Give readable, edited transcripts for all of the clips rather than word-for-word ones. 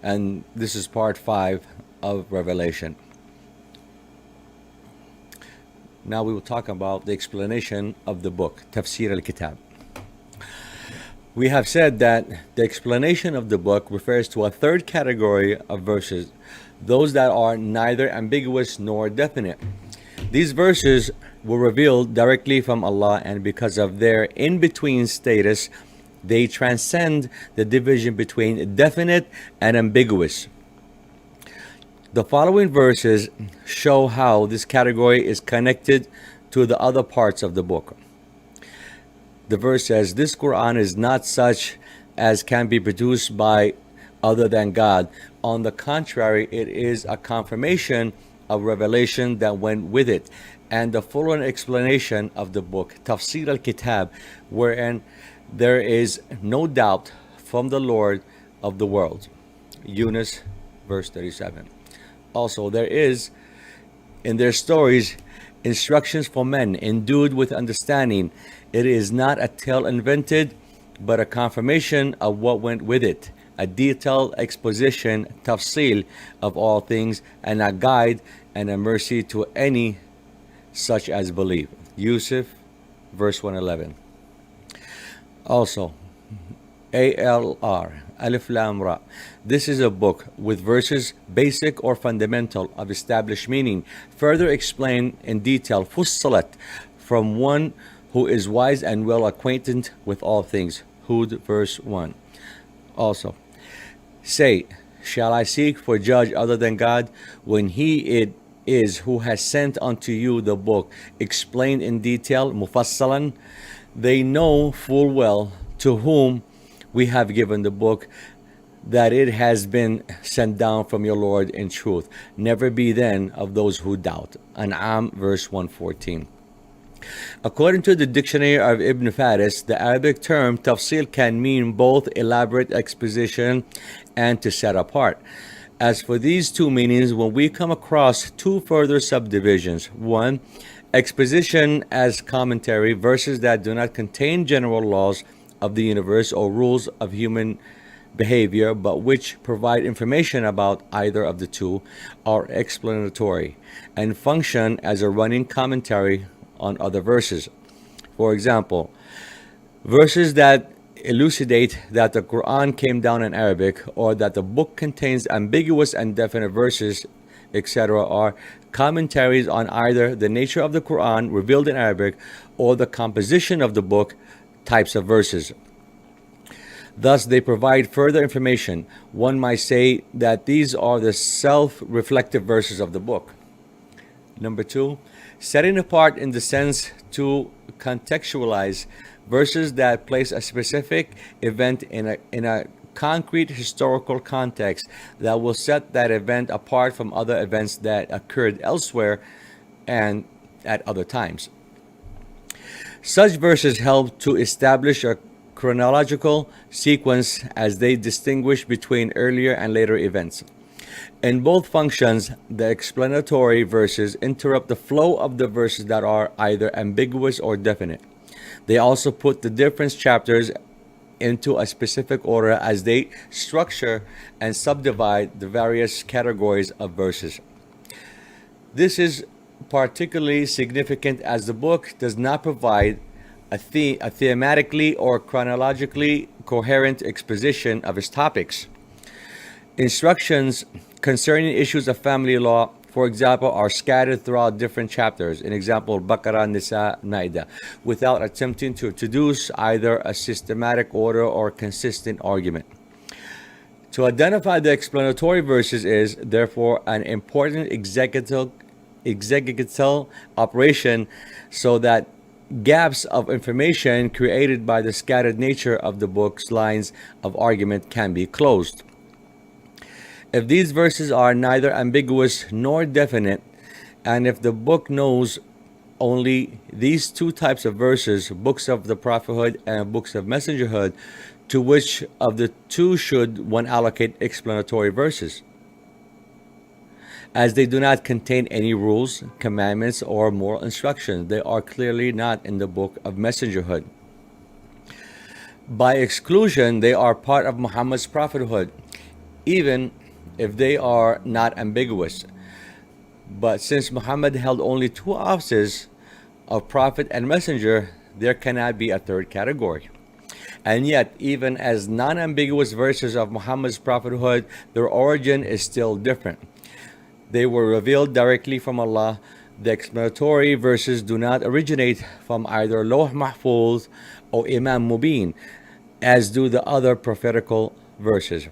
and this is part 5 of Revelation. Now we will talk about the explanation of the book, tafsil al-kitab. We have said that the explanation of the book refers to a third category of verses, those that are neither ambiguous nor definite. These verses were revealed directly from Allah, and because of their in-between status, they transcend the division between definite and ambiguous. The following verses show how this category is connected to the other parts of the book. The verse says, "This Quran is not such as can be produced by other than God. On the contrary, it is a confirmation of revelation that went with it, and the full explanation of the book, tafsil al-kitab, wherein there is no doubt from the Lord of the world." Yunus, verse 37. Also, there is in their stories instructions for men endued with understanding. It is not a tale invented, but a confirmation of what went with it, a detailed exposition, tafsil, of all things, and a guide and a mercy to any such as believe. Yusuf, verse 111. Also, ALR, Alif Lam Ra. This is a book with verses basic or fundamental of established meaning, further explained in detail, Fussalat, from one who is wise and well acquainted with all things. Hud, verse 1. Also, say, shall I seek for judge other than God, when He it is who has sent unto you the book, explained in detail, mufassalan? They know full well to whom we have given the book, that it has been sent down from your Lord in truth. Never be then of those who doubt. An'am, verse 114. According to the dictionary of Ibn Faris, the Arabic term tafsil can mean both elaborate exposition and to set apart. As for these two meanings, when we come across two further subdivisions: one, exposition as commentary, verses that do not contain general laws of the universe or rules of human behavior, but which provide information about either of the two, are explanatory and function as a running commentary on other verses. For example, verses that elucidate that the Quran came down in Arabic, or that the book contains ambiguous and definite verses, etc., are commentaries on either the nature of the Quran revealed in Arabic or the composition of the book, types of verses. Thus, they provide further information. One might say that these are the self-reflective verses of the book. Number 2, setting apart in the sense to contextualize, verses that place a specific event in a concrete historical context that will set that event apart from other events that occurred elsewhere and at other times. Such verses help to establish a chronological sequence as they distinguish between earlier and later events. In both functions, the explanatory verses interrupt the flow of the verses that are either ambiguous or definite. They also put the different chapters into a specific order as they structure and subdivide the various categories of verses. This is particularly significant as the book does not provide a thematically or chronologically coherent exposition of its topics. Instructions concerning issues of family law, for example, are scattered throughout different chapters, in example, Baqarah, Nisa, Ma'idah, without attempting to introduce either a systematic order or consistent argument. To identify the explanatory verses is, therefore, an important exegetical operation, so that gaps of information created by the scattered nature of the book's lines of argument can be closed. If these verses are neither ambiguous nor definite, and if the book knows only these two types of verses, books of the prophethood and books of messengerhood, to which of the two should one allocate explanatory verses? As they do not contain any rules, commandments, or moral instructions, they are clearly not in the book of messengerhood. By exclusion, they are part of Muhammad's prophethood. even if they are not ambiguous. But since Muhammad held only two offices of prophet and messenger, there cannot be a third category. And yet, even as non ambiguous verses of Muhammad's prophethood, their origin is still different. They were revealed directly from Allah. The explanatory verses do not originate from either Lawh Mahfuz or Imam Mubin, as do the other prophetical verses.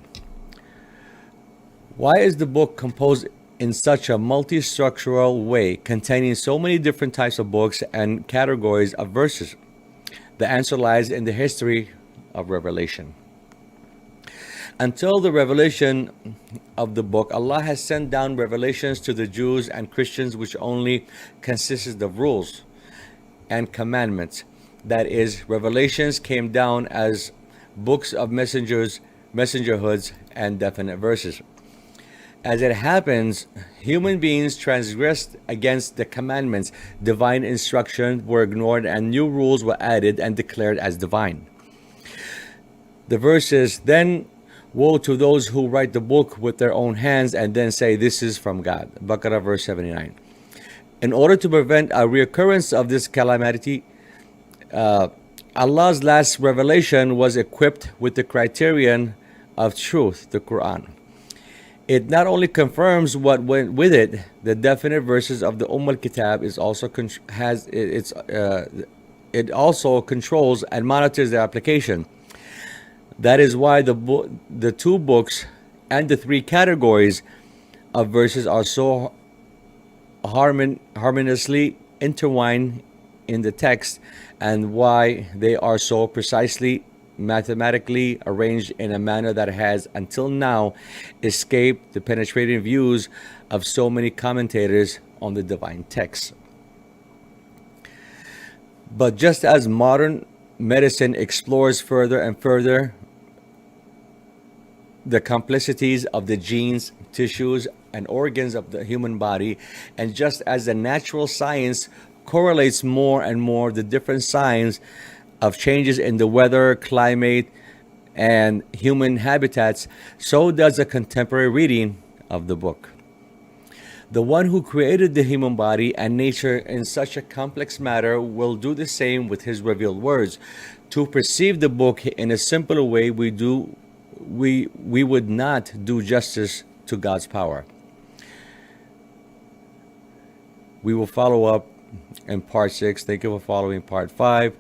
Why is the book composed in such a multi-structural way, containing so many different types of books and categories of verses? The answer lies in the history of revelation. Until the revelation of the book, Allah has sent down revelations to the Jews and Christians which only consisted of rules and commandments. That is, revelations came down as books of messengerhoods and definite verses. As it happens, human beings transgressed against the commandments. Divine instructions were ignored and new rules were added and declared as divine. The verses, then woe to those who write the book with their own hands and then say this is from God. Baqarah verse 79. In order to prevent a reoccurrence of this calamity, Allah's last revelation was equipped with the criterion of truth, the Quran. It not only confirms what went with it, the definite verses of the al-kitab is also it also controls and monitors their application. That is why the two books and the three categories of verses are so harmoniously intertwined in the text, and why they are so precisely mathematically arranged in a manner that has until now escaped the penetrating views of so many commentators on the divine text. But just as modern medicine explores further and further the complexities of the genes, tissues, and organs of the human body, and just as the natural science correlates more and more the different signs of changes in the weather, climate, and human habitats, so does a contemporary reading of the book. The one who created the human body and nature in such a complex matter will do the same with his revealed words. To perceive the book in a simpler way, we would not do justice to God's power. We will follow up in part 6. Thank you for following part 5.